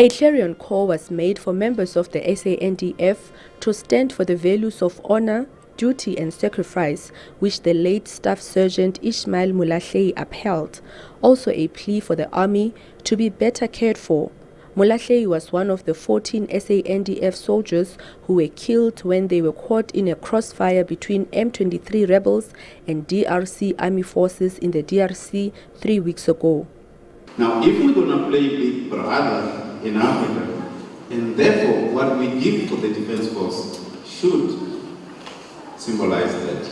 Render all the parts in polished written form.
A clarion call was made for members of the SANDF to stand for the values of honor, duty and sacrifice, which the late Staff Sergeant Ishmael Molahlehi upheld. Also a plea for the army to be better cared for. Molahlehi was one of the 14 SANDF soldiers who were killed when they were caught in a crossfire between M23 rebels and DRC army forces in the DRC 3 weeks ago. Now, if we're going to play big brother in Africa, and therefore what we give for the Defense Force should symbolize that.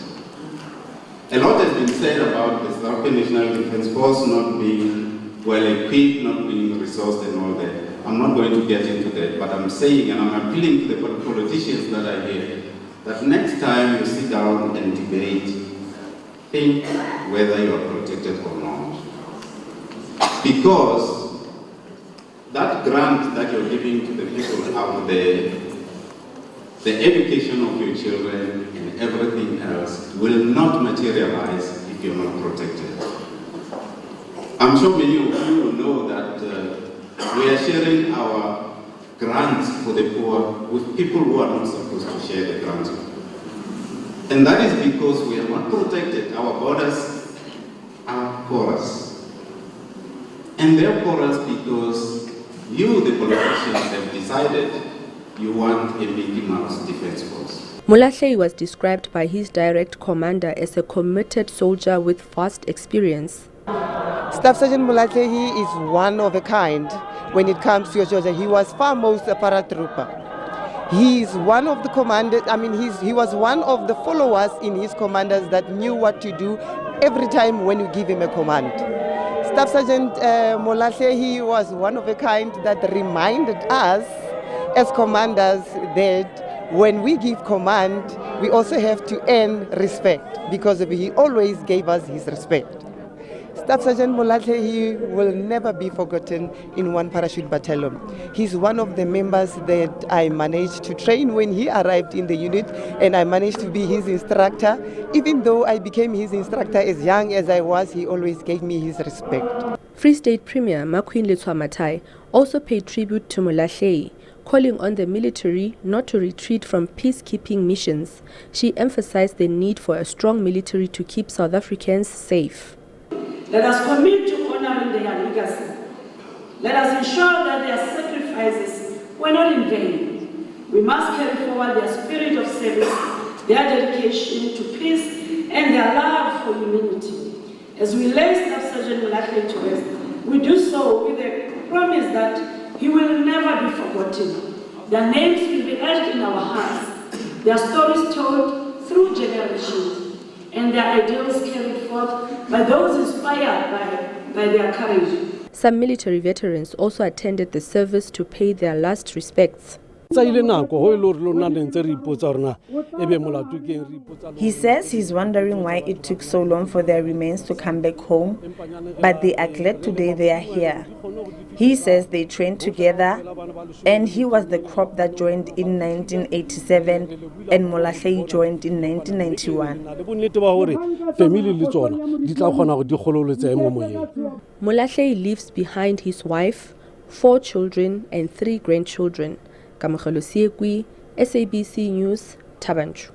A lot has been said about the South African National Defense Force not being well equipped, not being resourced and all that. I'm not going to get into that, but I'm saying and I'm appealing to the politicians that are here that next time you sit down and debate, think whether you are protected or not. Because that grant that you're giving to the people out there, the education of your children and everything else will not materialize if you're not protected. I'm sure many of you will know that we are sharing our grants for the poor with people who are not supposed to share the grants. And that is because we are not protected. Our borders are porous. And they're porous because you, the politicians, have decided you want a Mickey Mouse Defense Force. Molahlehi was described by his direct commander as a committed soldier with vast experience. Staff Sergeant Molahlehi is one of a kind when it comes to your soldier. He was foremost a paratrooper. He is one of the commanders, he was one of the followers in his commanders that knew what to do every time when you give him a command. Staff Sergeant Molahlehi was one of a kind that reminded us as commanders that when we give command, we also have to earn respect because he always gave us his respect. Staff Sergeant Molahlehi will never be forgotten in one parachute battalion. He's one of the members that I managed to train when he arrived in the unit, and I managed to be his instructor. Even though I became his instructor as young as I was, he always gave me his respect. Free State Premier Maphaha also paid tribute to Molahlehi, calling on the military not to retreat from peacekeeping missions. She emphasized the need for a strong military to keep South Africans safe. Let us commit to honoring their legacy. Let us ensure that their sacrifices were not in vain. We must carry forward their spirit of service, their dedication to peace, and their love for humanity. As we lay Staff Sergeant Molahlehi to rest, we do so with a promise that he will never be forgotten. Their names will be etched in our hearts, their stories told through generations, and their ideals carried forth by those inspired by their courage. Some military veterans also attended the service to pay their last respects. He says he's wondering why it took so long for their remains to come back home, but they are glad today they are here. He says they trained together, and he was the crop that joined in 1987 and Molahlehi joined in 1991. Molahlehi leaves behind his wife, 4 children and 3 grandchildren. SABC News, Thaba Nchu.